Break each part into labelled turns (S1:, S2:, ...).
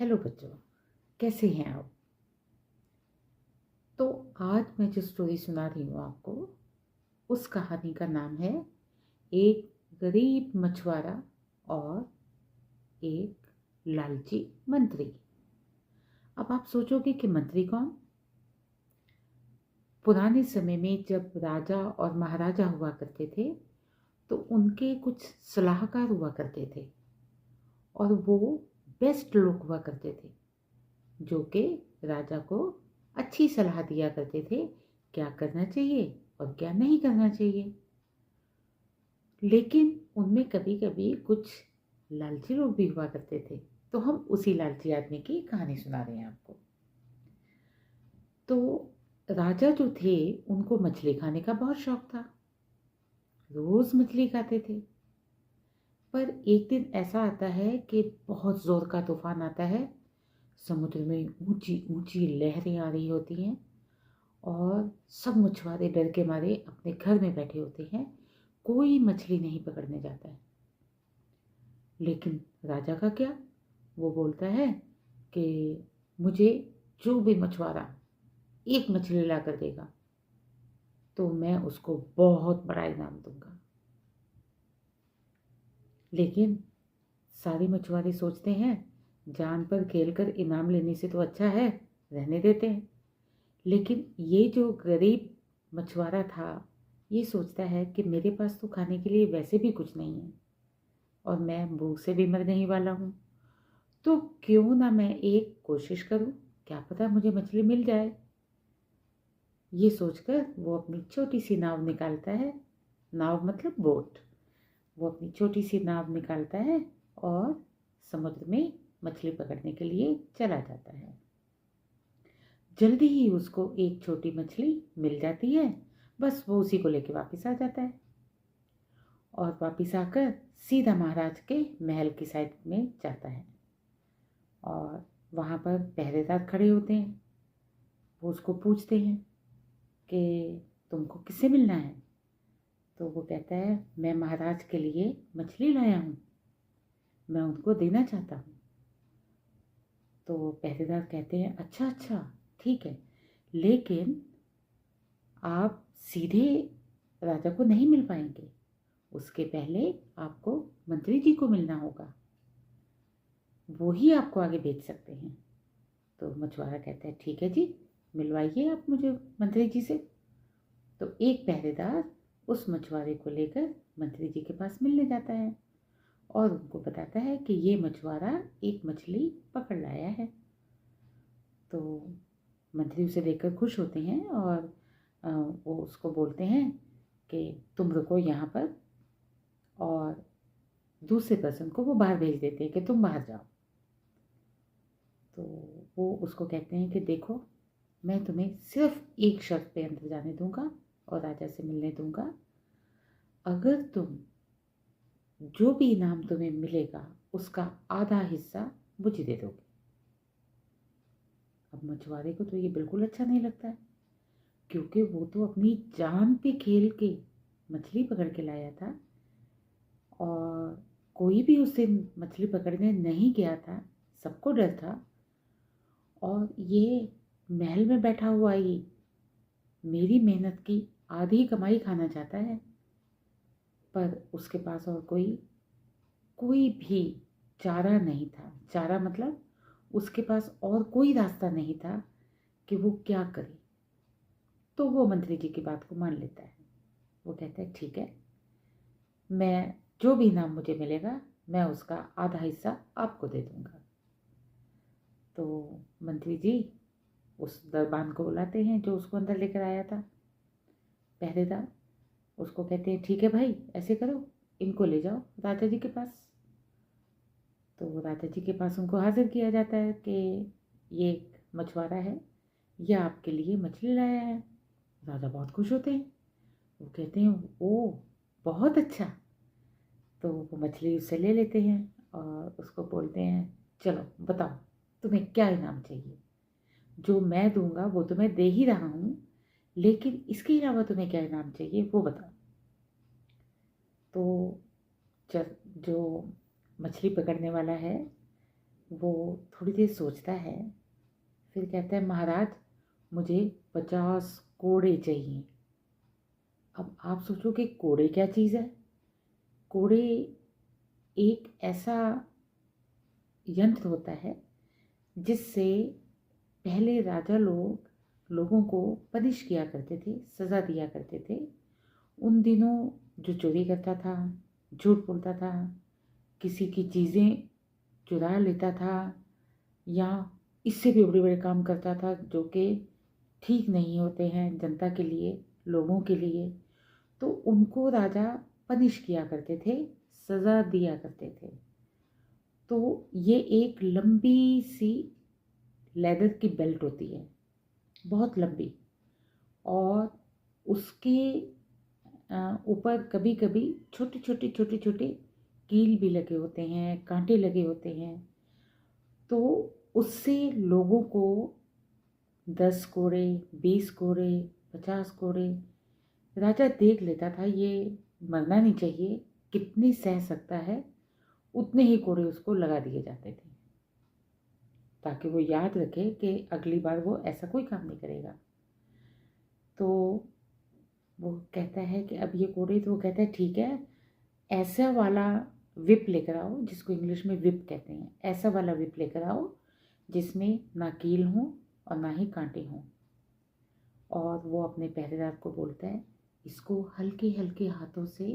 S1: Hello बच्चों, कैसे हैं आप। तो आज मैं जो स्टोरी सुना रही हूँ आपको, उस कहानी का नाम है एक गरीब मछुआरा और एक लालची मंत्री। अब आप सोचोगे कि मंत्री कौन। पुराने समय में जब राजा और महाराजा हुआ करते थे तो उनके कुछ सलाहकार हुआ करते थे और वो बेस्ट लोग हुआ करते थे जो कि राजा को अच्छी सलाह दिया करते थे क्या करना चाहिए और क्या नहीं करना चाहिए। लेकिन उनमें कभी कभी कुछ लालची लोग भी हुआ करते थे। तो हम उसी लालची आदमी की कहानी सुना रहे हैं आपको। तो राजा जो थे उनको मछली खाने का बहुत शौक था। रोज मछली खाते थे। पर एक दिन ऐसा आता है कि बहुत जोर का तूफान आता है। समुद्र में ऊंची ऊंची लहरें आ रही होती हैं और सब मछुआरे डर के मारे अपने घर में बैठे होते हैं। कोई मछली नहीं पकड़ने जाता है। लेकिन राजा का क्या। वो बोलता है कि मुझे जो भी मछुआरा एक मछली ला कर देगा तो मैं उसको बहुत बड़ा इनाम दूंगा। लेकिन सारे मछुआरे सोचते हैं जान पर खेल कर इनाम लेने से तो अच्छा है रहने देते हैं। लेकिन ये जो गरीब मछुआरा था ये सोचता है कि मेरे पास तो खाने के लिए वैसे भी कुछ नहीं है और मैं भूख से भी मरने ही वाला हूँ। तो क्यों ना मैं एक कोशिश करूँ, क्या पता मुझे मछली मिल जाए। ये सोचकर वो अपनी छोटी सी नाव निकालता है। नाव मतलब बोट। वो अपनी छोटी सी नाव निकालता है और समुद्र में मछली पकड़ने के लिए चला जाता है। जल्दी ही उसको एक छोटी मछली मिल जाती है। बस वो उसी को लेके वापस आ जाता है और वापस आकर सीधा महाराज के महल की साइड में जाता है। और वहाँ पर पहरेदार खड़े होते हैं। वो उसको पूछते हैं कि तुमको किससे मिलना है। तो वो कहता है मैं महाराज के लिए मछली लाया हूँ, मैं उनको देना चाहता हूँ। तो पहरेदार कहते हैं अच्छा अच्छा ठीक है, लेकिन आप सीधे राजा को नहीं मिल पाएंगे। उसके पहले आपको मंत्री जी को मिलना होगा, वो ही आपको आगे भेज सकते हैं। तो मछुआरा कहता है ठीक है जी, मिलवाइए आप मुझे मंत्री जी से। तो एक पहरेदार उस मछुआरे को लेकर मंत्री जी के पास मिलने जाता है और उनको बताता है कि ये मछुआरा एक मछली पकड़ लाया है। तो मंत्री उसे देखकर खुश होते हैं और वो उसको बोलते हैं कि तुम रुको यहाँ पर। और दूसरे पर्सन को वो बाहर भेज देते हैं कि तुम बाहर जाओ। तो वो उसको कहते हैं कि देखो मैं तुम्हें सिर्फ एक शर्त पे अंदर जाने दूंगा और राजा से मिलने दूंगा। अगर तुम जो भी इनाम तुम्हें मिलेगा उसका आधा हिस्सा मुझे दे दोगे। अब मछुआरे को तो ये बिल्कुल अच्छा नहीं लगता है क्योंकि वो तो अपनी जान पे खेल के मछली पकड़ के लाया था और कोई भी उस दिन मछली पकड़ने नहीं गया था। सबको डर था और ये महल में बैठा हुआ ये मेरी मेहनत की आधी कमाई खाना चाहता है। पर उसके पास और कोई कोई भी चारा नहीं था। चारा मतलब उसके पास और कोई रास्ता नहीं था कि वो क्या करे। तो वो मंत्री जी की बात को मान लेता है। वो कहता है ठीक है, मैं जो भी इनाम मुझे मिलेगा मैं उसका आधा हिस्सा आपको दे दूंगा। तो मंत्री जी उस दरबान को बुलाते हैं जो उसको अंदर लेकर आया था। पहरेदार उसको कहते हैं ठीक है भाई ऐसे करो, इनको ले जाओ राजा जी के पास। तो राजा जी के पास उनको हाजिर किया जाता है कि ये एक मछुआरा है, यह आपके लिए मछली लाया है। राजा बहुत खुश होते हैं। वो कहते हैं ओ बहुत अच्छा। तो वो मछली उससे ले लेते हैं और उसको बोलते हैं चलो बताओ तुम्हें क्या इनाम चाहिए। जो मैं दूंगा वो तो मैं दे ही रहा हूँ, लेकिन इसके अलावा तुम्हें क्या इनाम चाहिए वो बताओ। तो जो मछली पकड़ने वाला है वो थोड़ी देर सोचता है, फिर कहता है महाराज मुझे 50 कोड़े चाहिए। अब आप सोचो कि कोड़े क्या चीज़ है। कोड़े एक ऐसा यंत्र होता है जिससे पहले राजा लोगों को पनिश किया करते थे, सज़ा दिया करते थे। उन दिनों जो चोरी करता था, झूठ बोलता था, किसी की चीज़ें चुरा लेता था या इससे भी बड़े बड़े काम करता था जो कि ठीक नहीं होते हैं जनता के लिए, लोगों के लिए, तो उनको राजा पनिश किया करते थे, सज़ा दिया करते थे। तो ये एक लंबी सी लेदर की बेल्ट होती है, बहुत लंबी, और उसके ऊपर कभी कभी छोटे छोटे कील भी लगे होते हैं, कांटे लगे होते हैं। तो उससे लोगों को 10 कोड़े, 20 कोड़े, 50 कोड़े, राजा देख लेता था ये मरना नहीं चाहिए, कितनी सह सकता है, उतने ही कोड़े उसको लगा दिए जाते थे ताकि वो याद रखे कि अगली बार वो ऐसा कोई काम नहीं करेगा। तो वो कहता है कि अब ये कोड़े, तो वो कहता है ठीक है, ऐसा वाला विप लेकर आओ, जिसको इंग्लिश में विप कहते हैं, ऐसा वाला विप लेकर आओ जिसमें ना कील हो और ना ही कांटे हों। और वो अपने पहरेदार को बोलता है इसको हल्के हल्के हाथों से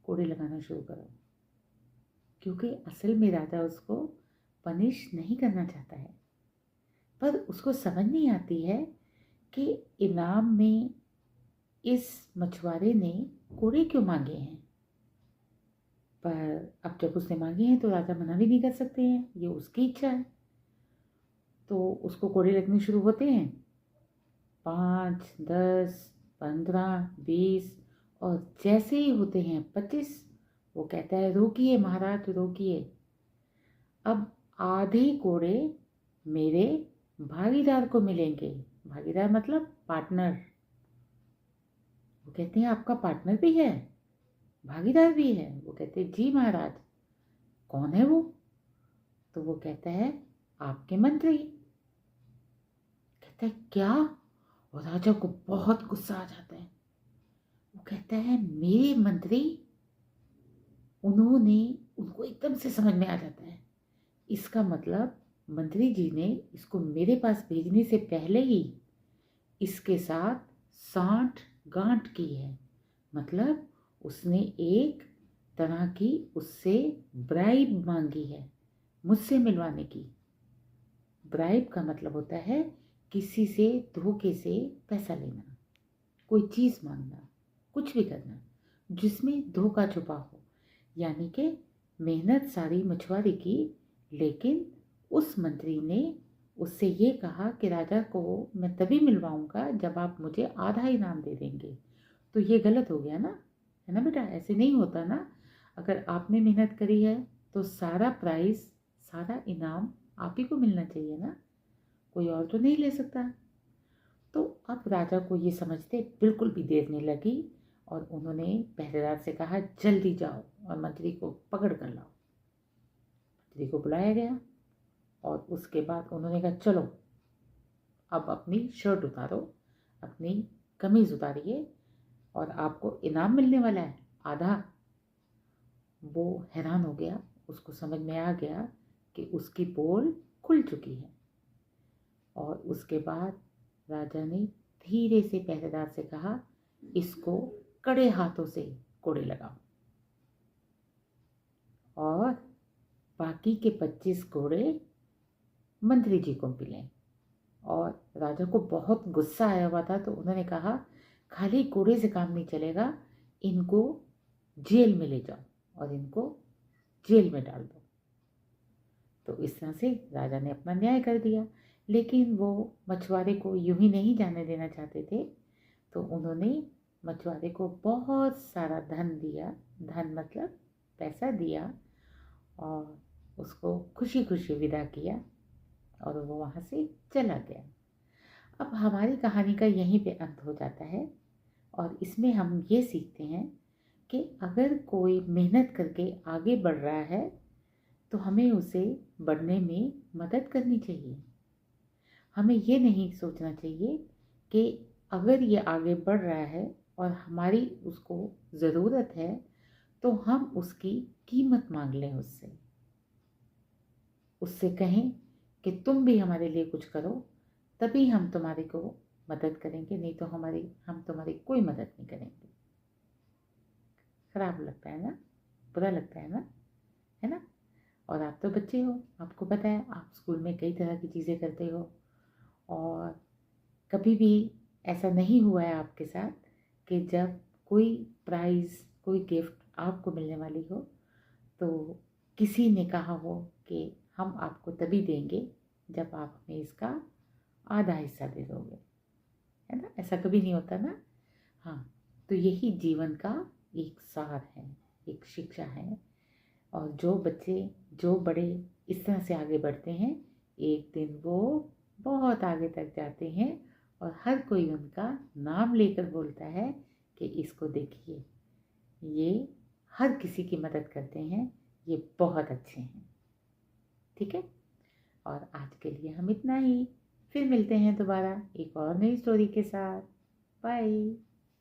S1: कोड़े लगाना शुरू करो, क्योंकि असल में राजा उसको पनिश नहीं करना चाहता है, पर उसको समझ नहीं आती है कि इनाम में इस मछुआरे ने कोड़े क्यों मांगे हैं। पर अब जब उसने मांगे हैं तो राजा मना भी नहीं कर सकते हैं, ये उसकी इच्छा है। तो उसको कोड़े लगने शुरू होते हैं, 5, 10, 15, 20, और जैसे ही होते हैं 25, वो कहता है रोकिए महाराज रोकिए, अब आधे कोड़े मेरे भागीदार को मिलेंगे। भागीदार मतलब पार्टनर। वो कहते हैं आपका पार्टनर भी है, भागीदार भी है। वो कहते हैं जी महाराज। कौन है वो? तो वो कहता है आपके मंत्री। कहता है क्या? और राजा को बहुत गुस्सा आ जाता है। वो कहता है मेरे मंत्री? उनको एकदम से समझ में आ जाता है, इसका मतलब मंत्री जी ने इसको मेरे पास भेजने से पहले ही इसके साथ साठ गांठ की है। मतलब उसने एक तरह की उससे ब्राइब मांगी है, मुझसे मिलवाने की। ब्राइब का मतलब होता है किसी से धोखे से पैसा लेना, कोई चीज़ मांगना, कुछ भी करना जिसमें धोखा छुपा हो। यानी कि मेहनत सारी मछुआरे की, लेकिन उस मंत्री ने उससे ये कहा कि राजा को मैं तभी मिलवाऊंगा जब आप मुझे आधा इनाम दे देंगे। तो ये गलत हो गया ना, है ना बेटा? ऐसे नहीं होता ना। अगर आपने मेहनत करी है तो सारा प्राइज, सारा इनाम आप ही को मिलना चाहिए ना, कोई और तो नहीं ले सकता। तो अब राजा को ये समझते बिल्कुल भी देर नहीं लगी और उन्होंने पहरेदार से कहा जल्दी जाओ और मंत्री को पकड़ कर लाओ। मंत्री को बुलाया गया और उसके बाद उन्होंने कहा चलो अब अपनी शर्ट उतारो, अपनी कमीज उतारिए और आपको इनाम मिलने वाला है आधा। वो हैरान हो गया, उसको समझ में आ गया कि उसकी पोल खुल चुकी है। और उसके बाद राजा ने धीरे से पहरेदार से कहा इसको कड़े हाथों से कोड़े लगाओ और बाकी के 25 कोड़े मंत्री जी को मिले। और राजा को बहुत गुस्सा आया हुआ था, तो उन्होंने कहा खाली कोड़े से काम नहीं चलेगा, इनको जेल में ले जाओ और इनको जेल में डाल दो। तो इस तरह से राजा ने अपना न्याय कर दिया। लेकिन वो मछुआरे को यूं ही नहीं जाने देना चाहते थे, तो उन्होंने मछुआरे को बहुत सारा धन दिया, धन मतलब पैसा दिया, और उसको खुशी खुशी विदा किया और वो वहाँ से चला गया। अब हमारी कहानी का यहीं पे अंत हो जाता है और इसमें हम ये सीखते हैं कि अगर कोई मेहनत करके आगे बढ़ रहा है तो हमें उसे बढ़ने में मदद करनी चाहिए। हमें ये नहीं सोचना चाहिए कि अगर ये आगे बढ़ रहा है और हमारी उसको ज़रूरत है तो हम उसकी कीमत मांग लें उससे। उससे कहें कि तुम भी हमारे लिए कुछ करो, तभी हम तुम्हारी को मदद करेंगे, नहीं तो हम तुम्हारी कोई मदद नहीं करेंगे। खराब लगता है ना, बुरा लगता है ना। और आप तो बच्चे हो, आपको पता है आप स्कूल में कई तरह की चीज़ें करते हो, और कभी भी ऐसा नहीं हुआ है आपके साथ कि जब कोई प्राइज़, कोई गिफ्ट आपको मिलने वाली हो तो किसी ने कहा हो कि हम आपको तभी देंगे जब आप हमें इसका आधा हिस्सा दे दोगे, है ना। ऐसा कभी नहीं होता ना। हाँ, तो यही जीवन का एक सार है, एक शिक्षा है। और जो बच्चे, जो बड़े इस तरह से आगे बढ़ते हैं, एक दिन वो बहुत आगे तक जाते हैं और हर कोई उनका नाम लेकर बोलता है कि इसको देखिए, ये हर किसी की मदद करते हैं, ये बहुत अच्छे हैं। ठीक है, और आज के लिए हम इतना ही। फिर मिलते हैं दोबारा एक और नई स्टोरी के साथ। बाय।